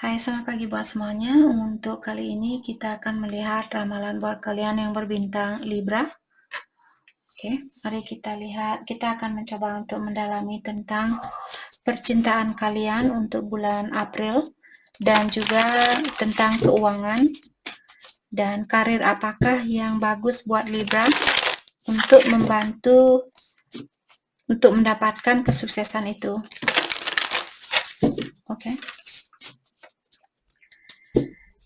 Hai, selamat pagi buat semuanya. Untuk kali ini kita akan melihat ramalan buat kalian yang berbintang Libra. Oke, mari kita lihat. Kita akan mencoba untuk mendalami tentang percintaan kalian untuk bulan April dan juga tentang keuangan dan karir apakah yang bagus buat Libra untuk membantu untuk mendapatkan kesuksesan itu. Oke.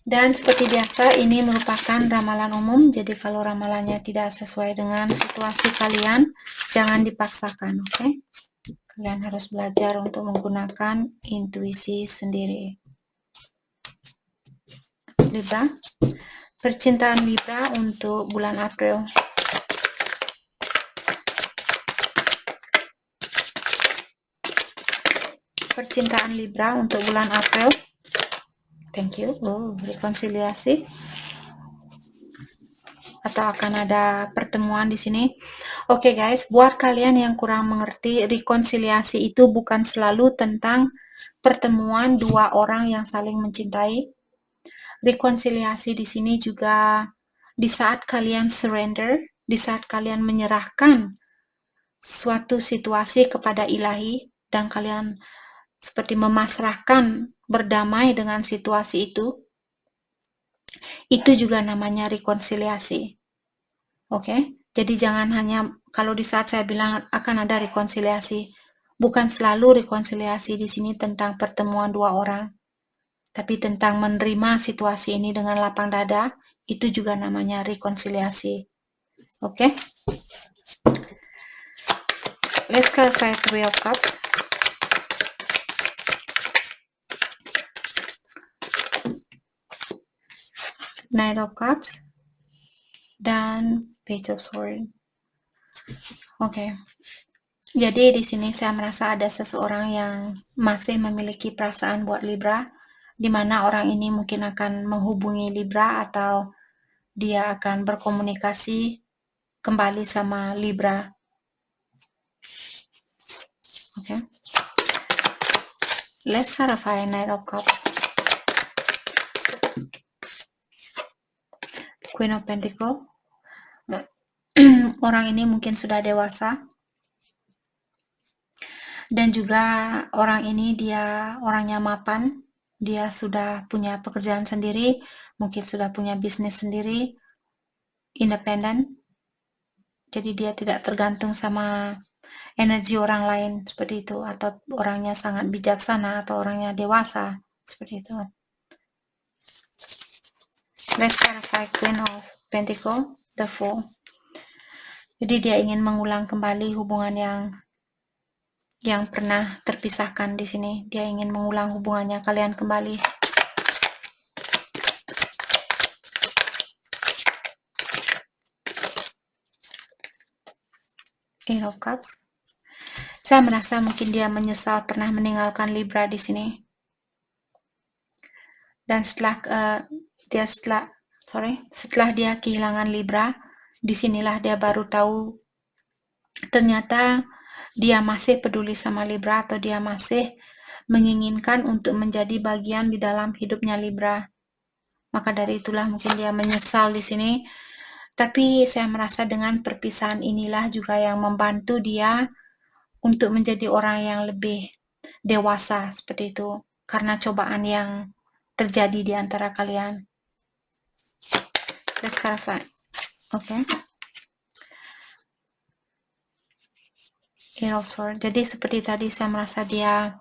Dan seperti biasa, ini merupakan ramalan umum, jadi kalau ramalannya tidak sesuai dengan situasi kalian, jangan dipaksakan, oke? Kalian harus belajar untuk menggunakan intuisi sendiri. Libra, percintaan Libra untuk bulan April. Percintaan Libra untuk bulan April. Thank you. Rekonsiliasi. Atau akan ada pertemuan di sini. Oke guys, buat kalian yang kurang mengerti, rekonsiliasi itu bukan selalu tentang pertemuan dua orang yang saling mencintai. Rekonsiliasi di sini juga di saat kalian surrender, di saat kalian menyerahkan suatu situasi kepada ilahi dan kalian seperti memasrahkan berdamai dengan situasi itu juga namanya rekonsiliasi. Oke, jadi jangan hanya kalau di saat saya bilang akan ada rekonsiliasi, bukan selalu rekonsiliasi di sini tentang pertemuan dua orang, tapi tentang menerima situasi ini dengan lapang dada, itu juga namanya rekonsiliasi. Oke, let's clarify Three of Cups. Knight of Cups dan Page of Swords. Oke. Jadi di sini saya merasa ada seseorang yang masih memiliki perasaan buat Libra, di mana orang ini mungkin akan menghubungi Libra atau dia akan berkomunikasi kembali sama Libra. Oke. Let's clarify Knight of Cups. Queen of Pentacles. Orang ini mungkin sudah dewasa. Dan juga orang ini dia orangnya mapan. Dia sudah punya pekerjaan sendiri, mungkin sudah punya bisnis sendiri, independen. Jadi dia tidak tergantung sama energi orang lain seperti itu, atau orangnya sangat bijaksana atau orangnya dewasa seperti itu. Let's clarify Queen of Pentacles, the Fool. Jadi dia ingin mengulang kembali hubungan yang pernah terpisahkan di sini. Dia ingin mengulang hubungannya kalian kembali. Eight of Cups. Saya merasa mungkin dia menyesal pernah meninggalkan Libra di sini. Dan setelah dia kehilangan Libra, disinilah dia baru tahu ternyata dia masih peduli sama Libra atau dia masih menginginkan untuk menjadi bagian di dalam hidupnya Libra. Maka dari itulah mungkin dia menyesal di sini. Tapi saya merasa dengan perpisahan inilah juga yang membantu dia untuk menjadi orang yang lebih dewasa seperti itu. Karena cobaan yang terjadi di antara kalian. Let's clarify. Oke. Eight of Swords. Jadi seperti tadi saya merasa dia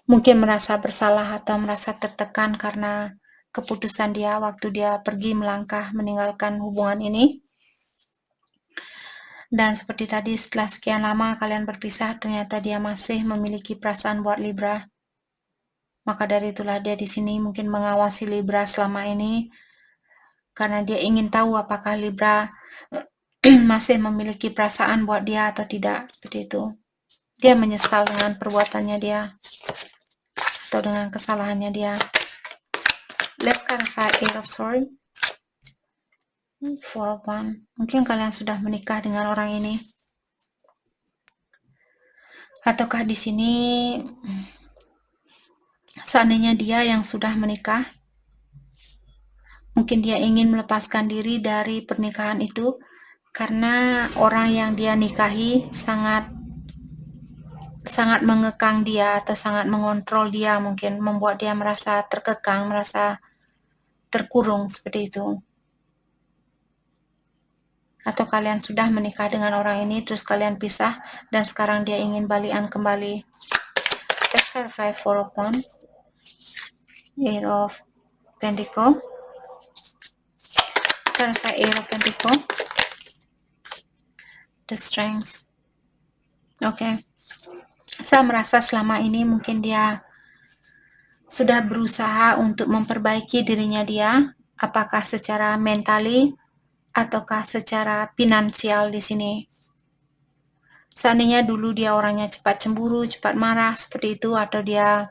mungkin merasa bersalah atau merasa tertekan karena keputusan dia waktu dia pergi melangkah meninggalkan hubungan ini. Dan seperti tadi setelah sekian lama kalian berpisah, ternyata dia masih memiliki perasaan buat Libra. Maka dari itulah dia di sini mungkin mengawasi Libra selama ini karena dia ingin tahu apakah Libra masih memiliki perasaan buat dia atau tidak, seperti itu. Dia menyesal dengan perbuatannya dia atau dengan kesalahannya dia. Let's clarify Eight of Swords. Four of Wands. Mungkin kalian sudah menikah dengan orang ini. Ataukah di sini Seandainya dia yang sudah menikah, mungkin dia ingin melepaskan diri dari pernikahan itu karena orang yang dia nikahi sangat mengekang dia atau sangat mengontrol dia, mungkin membuat dia merasa terkekang, merasa terkurung seperti itu. Atau kalian sudah menikah dengan orang ini, terus kalian pisah, dan sekarang dia ingin balikan kembali. Let's clarify 4 of Wands, 8 of Pentacle, clarify 8 of Pentacle, the Strength. Oke. Saya merasa selama ini mungkin dia sudah berusaha untuk memperbaiki dirinya dia, apakah secara mentally ataukah secara finansial di sini. Seandainya dulu dia orangnya cepat cemburu, cepat marah seperti itu, atau dia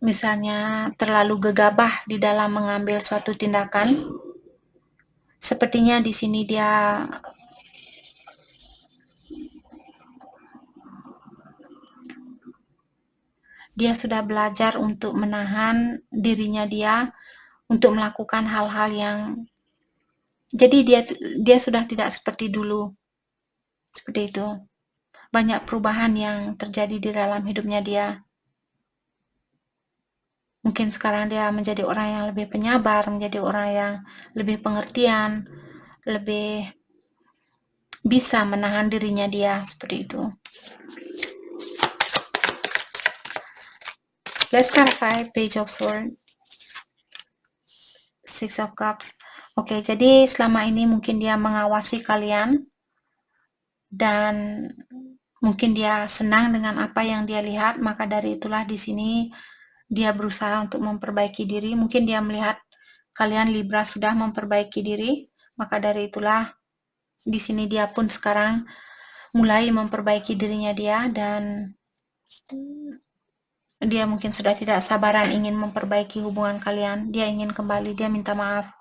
misalnya terlalu gegabah di dalam mengambil suatu tindakan, sepertinya di sini dia sudah belajar untuk menahan dirinya dia untuk melakukan hal-hal yang jadi dia sudah tidak seperti dulu. Seperti itu. Banyak perubahan yang terjadi di dalam hidupnya dia. Mungkin sekarang dia menjadi orang yang lebih penyabar, menjadi orang yang lebih pengertian, lebih bisa menahan dirinya dia, seperti itu. Let's clarify Page of Swords, 6 of Cups. Oke, jadi selama ini mungkin dia mengawasi kalian dan mungkin dia senang dengan apa yang dia lihat, maka dari itulah di sini dia berusaha untuk memperbaiki diri. Mungkin dia melihat kalian Libra sudah memperbaiki diri, maka dari itulah di sini dia pun sekarang mulai memperbaiki dirinya dia, dan dia mungkin sudah tidak sabaran ingin memperbaiki hubungan kalian. Dia ingin kembali, dia minta maaf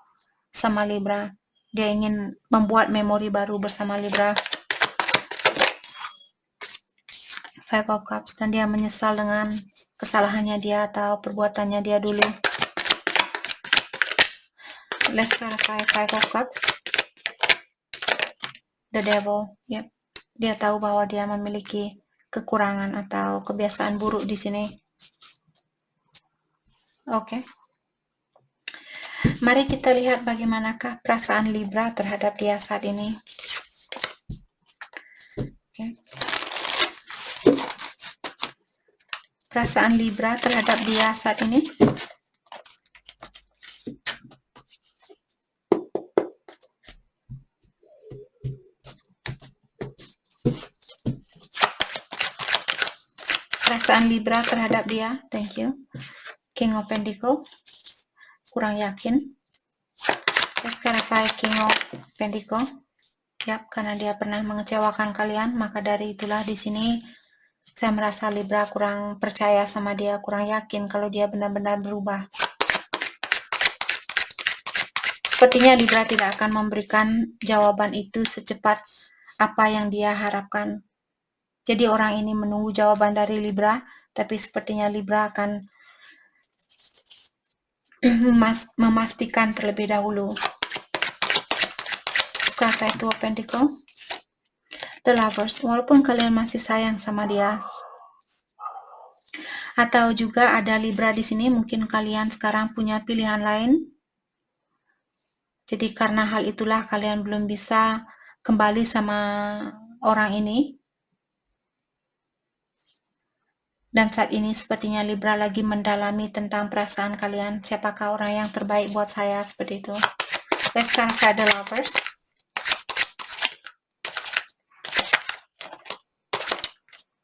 sama Libra. Dia ingin membuat memori baru bersama Libra. 5 of Cups, dan dia menyesal dengan kesalahannya dia atau perbuatannya dia dulu. Let's clarify 5 of Cups. The Devil. Yep. Dia tahu bahwa dia memiliki kekurangan atau kebiasaan buruk di sini. Oke. Mari kita lihat bagaimanakah perasaan Libra terhadap dia saat ini. Oke. Perasaan Libra terhadap dia saat ini. Perasaan Libra terhadap dia. Thank you. King of Pentacle. Kurang yakin. Let's clarify King of Pentacle. Yap, karena dia pernah mengecewakan kalian, maka dari itulah di sini saya merasa Libra kurang percaya sama dia, kurang yakin kalau dia benar-benar berubah. Sepertinya Libra tidak akan memberikan jawaban itu secepat apa yang dia harapkan. Jadi orang ini menunggu jawaban dari Libra, tapi sepertinya Libra akan memastikan terlebih dahulu. Sky Two of Pentacle, The Lovers. Walaupun kalian masih sayang sama dia, atau juga ada Libra di sini, mungkin kalian sekarang punya pilihan lain. Jadi karena hal itulah kalian belum bisa kembali sama orang ini. Dan saat ini sepertinya Libra lagi mendalami tentang perasaan kalian. Siapakah orang yang terbaik buat saya, seperti itu. Let's clarify The Lovers.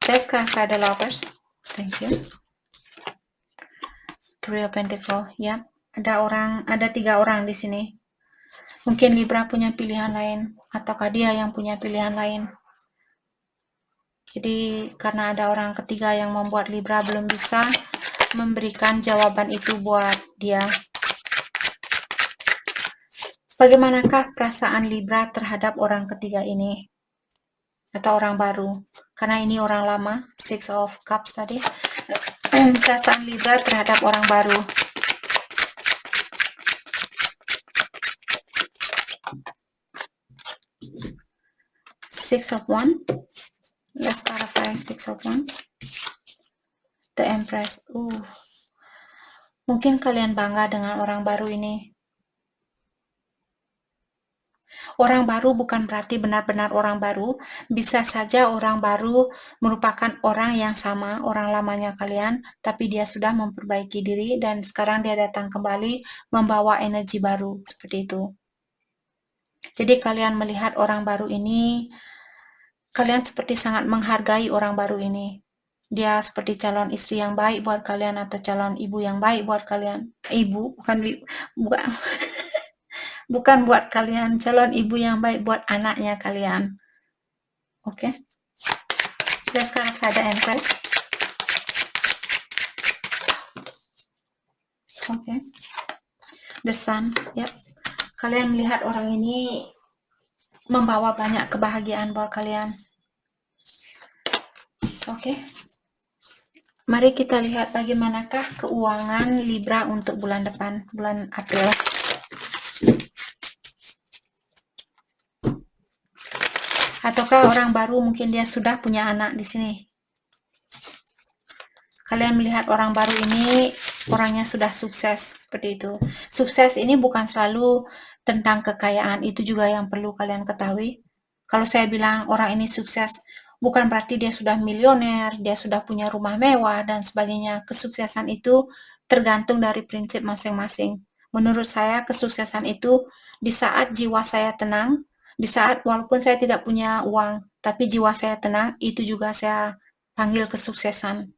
Let's clarify The Lovers. Thank you. Three of Pentacle. Ya, ada 3 orang di sini. Mungkin Libra punya pilihan lain, ataukah dia yang punya pilihan lain. Jadi karena ada orang ketiga yang membuat Libra belum bisa memberikan jawaban itu buat dia. Bagaimanakah perasaan Libra terhadap orang ketiga ini? Atau orang baru? Karena ini orang lama, 6 of Cups tadi. perasaan Libra terhadap orang baru. Six of Wands. Let's clarify Six of Wands. The Empress. Mungkin kalian bangga dengan orang baru ini. Orang baru bukan berarti benar-benar orang baru. Bisa saja orang baru merupakan orang yang sama, orang lamanya kalian, tapi dia sudah memperbaiki diri dan sekarang dia datang kembali membawa energi baru, seperti itu. Jadi kalian melihat orang baru ini, kalian seperti sangat menghargai orang baru ini. Dia seperti calon istri yang baik buat kalian atau calon ibu yang baik buat kalian. Ibu, bukan bukan buat kalian, calon ibu yang baik buat anaknya kalian. Oke. Let's clarify the Empress. Oke. The Sun, yep. Kalian melihat orang ini membawa banyak kebahagiaan buat kalian. Oke. Mari kita lihat bagaimanakah keuangan Libra untuk bulan depan, bulan April. Ataukah orang baru mungkin dia sudah punya anak di sini. Kalian melihat orang baru ini orangnya sudah sukses, seperti itu. Sukses ini bukan selalu tentang kekayaan, itu juga yang perlu kalian ketahui. Kalau saya bilang orang ini sukses, bukan berarti dia sudah milioner, dia sudah punya rumah mewah, dan sebagainya. Kesuksesan itu tergantung dari prinsip masing-masing. Menurut saya, kesuksesan itu di saat jiwa saya tenang, di saat walaupun saya tidak punya uang, tapi jiwa saya tenang, itu juga saya panggil kesuksesan.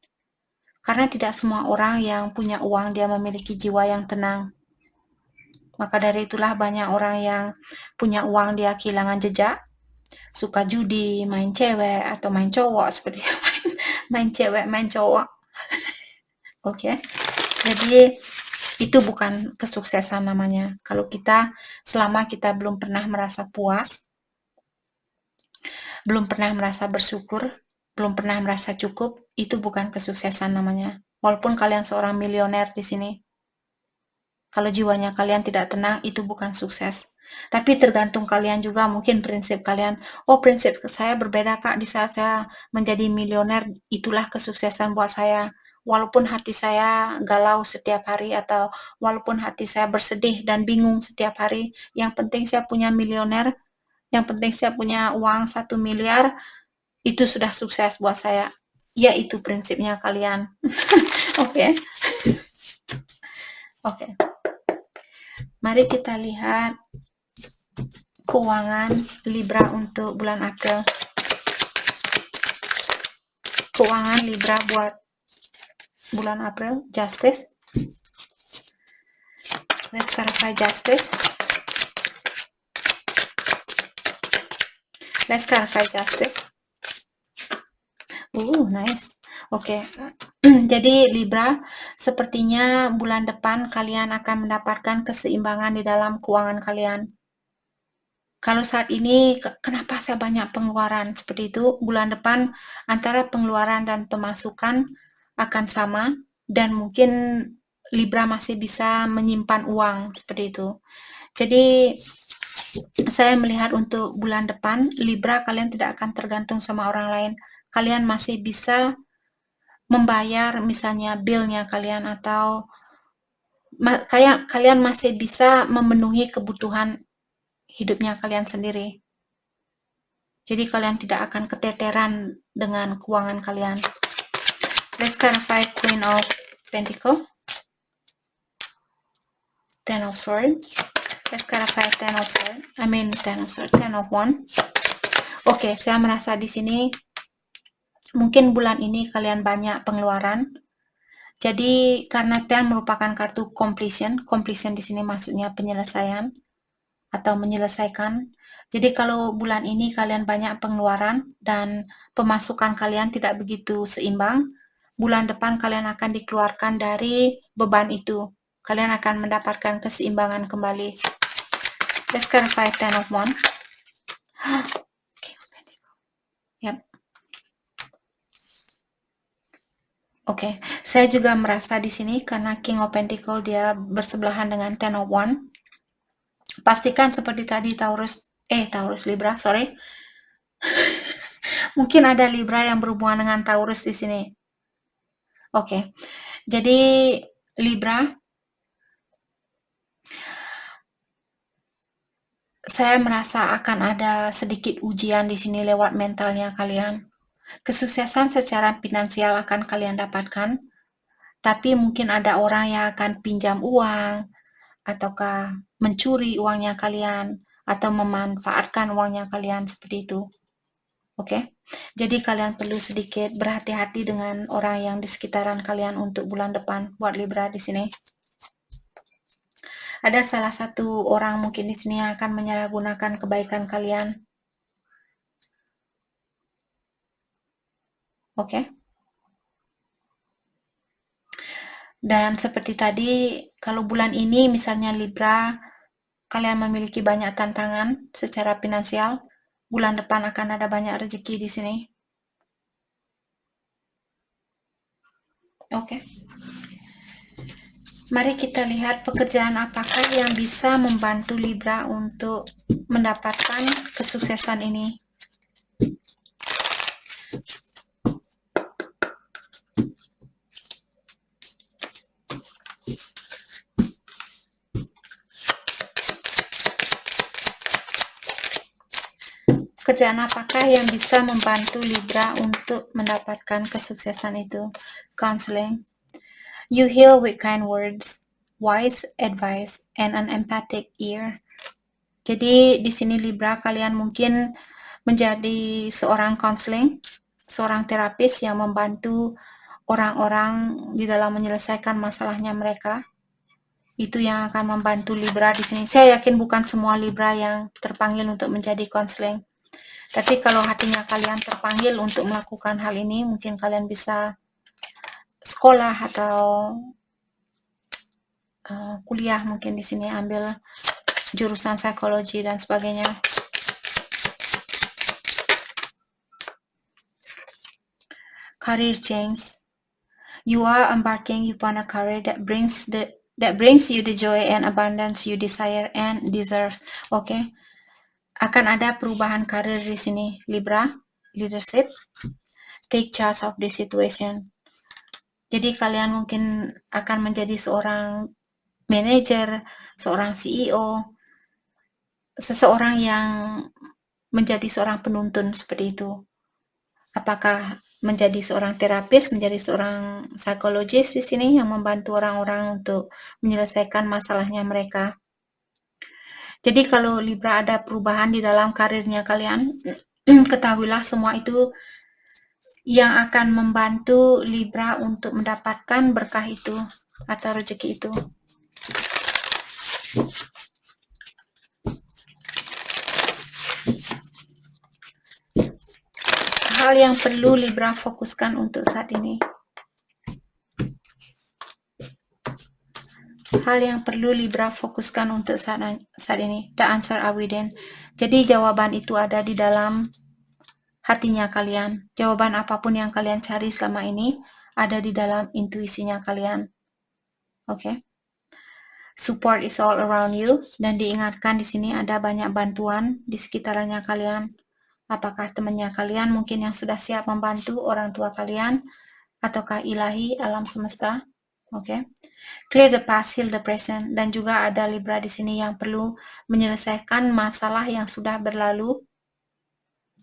Karena tidak semua orang yang punya uang, dia memiliki jiwa yang tenang. Maka dari itulah banyak orang yang punya uang, dia kehilangan jejak, suka judi, main cewek atau main cowok, seperti main cewek, main cowok. Oke. Jadi itu bukan kesuksesan namanya. Kalau selama kita belum pernah merasa puas, belum pernah merasa bersyukur, belum pernah merasa cukup, itu bukan kesuksesan namanya. Walaupun kalian seorang milioner di sini, kalau jiwanya kalian tidak tenang, itu bukan sukses. Tapi tergantung kalian juga, mungkin prinsip kalian, prinsip saya berbeda Kak, di saat saya menjadi milioner, itulah kesuksesan buat saya. Walaupun hati saya galau setiap hari, atau walaupun hati saya bersedih dan bingung setiap hari, yang penting saya punya milioner, yang penting saya punya uang 1 miliar, itu sudah sukses buat saya. Ya, itu prinsipnya kalian. Oke. Oke. Mari kita lihat keuangan Libra untuk bulan April. Keuangan Libra buat bulan April, Justice. Let's clarify Justice. Let's clarify Justice. Nice. Oke. Jadi Libra, sepertinya bulan depan kalian akan mendapatkan keseimbangan di dalam keuangan kalian. Kalau saat ini, kenapa saya banyak pengeluaran seperti itu? Bulan depan antara pengeluaran dan pemasukan akan sama, dan mungkin Libra masih bisa menyimpan uang seperti itu. Jadi saya melihat untuk bulan depan, Libra kalian tidak akan tergantung sama orang lain. Kalian masih bisa membayar misalnya bill-nya kalian, atau kalian masih bisa memenuhi kebutuhan hidupnya kalian sendiri. Jadi kalian tidak akan keteteran dengan keuangan kalian. Let's clarify Queen of Pentacle. Ten of Swords. Let's clarify Ten of Swords. Ten of Wands. Oke, saya merasa di sini mungkin bulan ini kalian banyak pengeluaran. Jadi karena Ten merupakan kartu completion. Completion di sini maksudnya penyelesaian atau menyelesaikan. Jadi kalau bulan ini kalian banyak pengeluaran dan pemasukan kalian tidak begitu seimbang, bulan depan kalian akan dikeluarkan dari beban itu. Kalian akan mendapatkan keseimbangan kembali. Let's clarify Ten of Wands. Yep. Oke, saya juga merasa di sini karena King of Pentacle dia bersebelahan dengan Ten of Wands. Pastikan seperti tadi Taurus Libra, sorry. Mungkin ada Libra yang berhubungan dengan Taurus di sini. Oke. Jadi Libra, saya merasa akan ada sedikit ujian di sini lewat mentalnya kalian. Kesuksesan secara finansial akan kalian dapatkan, tapi mungkin ada orang yang akan pinjam uang, ataukah mencuri uangnya kalian, atau memanfaatkan uangnya kalian seperti itu. Oke, jadi kalian perlu sedikit berhati-hati dengan orang yang di sekitaran kalian untuk bulan depan buat Libra di sini. Ada salah satu orang mungkin di sini yang akan menyalahgunakan kebaikan kalian. Oke. Dan seperti tadi, kalau bulan ini misalnya Libra, kalian memiliki banyak tantangan secara finansial, bulan depan akan ada banyak rezeki di sini. Oke. Mari kita lihat pekerjaan apakah yang bisa membantu Libra untuk mendapatkan kesuksesan ini. Pekerjaan apakah yang bisa membantu Libra untuk mendapatkan kesuksesan itu? Counseling. You heal with kind words, wise advice, and an empathic ear. Jadi di sini Libra kalian mungkin menjadi seorang counseling, seorang terapis yang membantu orang-orang di dalam menyelesaikan masalahnya mereka. Itu yang akan membantu Libra di sini. Saya yakin bukan semua Libra yang terpanggil untuk menjadi counseling. Tapi kalau hatinya kalian terpanggil untuk melakukan hal ini, mungkin kalian bisa sekolah atau kuliah mungkin di sini ambil jurusan psikologi dan sebagainya. Career change. You are embarking upon a career that brings you the joy and abundance you desire and deserve. Okay? Akan ada perubahan karir di sini, Libra. Leadership. Take charge of the situation. Jadi kalian mungkin akan menjadi seorang manajer, seorang CEO, seseorang yang menjadi seorang penuntun seperti itu. Apakah menjadi seorang terapis, menjadi seorang psikologis di sini yang membantu orang-orang untuk menyelesaikan masalahnya mereka. Jadi kalau Libra ada perubahan di dalam karirnya kalian, ketahuilah semua itu yang akan membantu Libra untuk mendapatkan berkah itu atau rezeki itu. Hal yang perlu Libra fokuskan untuk saat ini. Hal yang perlu Libra fokuskan untuk saat ini. The answer are within. Jadi jawaban itu ada di dalam hatinya kalian. Jawaban apapun yang kalian cari selama ini ada di dalam intuisinya kalian. Oke. Support is all around you, dan diingatkan di sini ada banyak bantuan di sekitarannya kalian. Apakah temannya kalian mungkin yang sudah siap membantu, orang tua kalian, ataukah ilahi alam semesta? Oke. Clear the past, heal the present, dan juga ada Libra di sini yang perlu menyelesaikan masalah yang sudah berlalu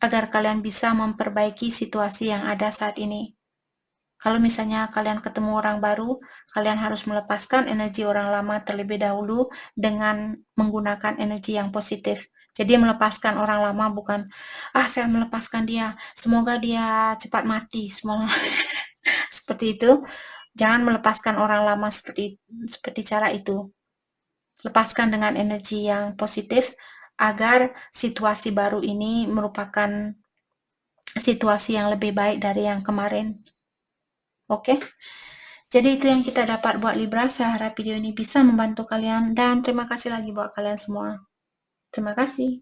agar kalian bisa memperbaiki situasi yang ada saat ini. Kalau misalnya kalian ketemu orang baru, kalian harus melepaskan energi orang lama terlebih dahulu dengan menggunakan energi yang positif. Jadi melepaskan orang lama bukan, saya melepaskan dia, semoga dia cepat mati, seperti itu. Jangan melepaskan orang lama seperti cara itu. Lepaskan dengan energi yang positif agar situasi baru ini merupakan situasi yang lebih baik dari yang kemarin. Oke? Jadi itu yang kita dapat buat Libra. Saya harap video ini bisa membantu kalian dan terima kasih lagi buat kalian semua. Terima kasih.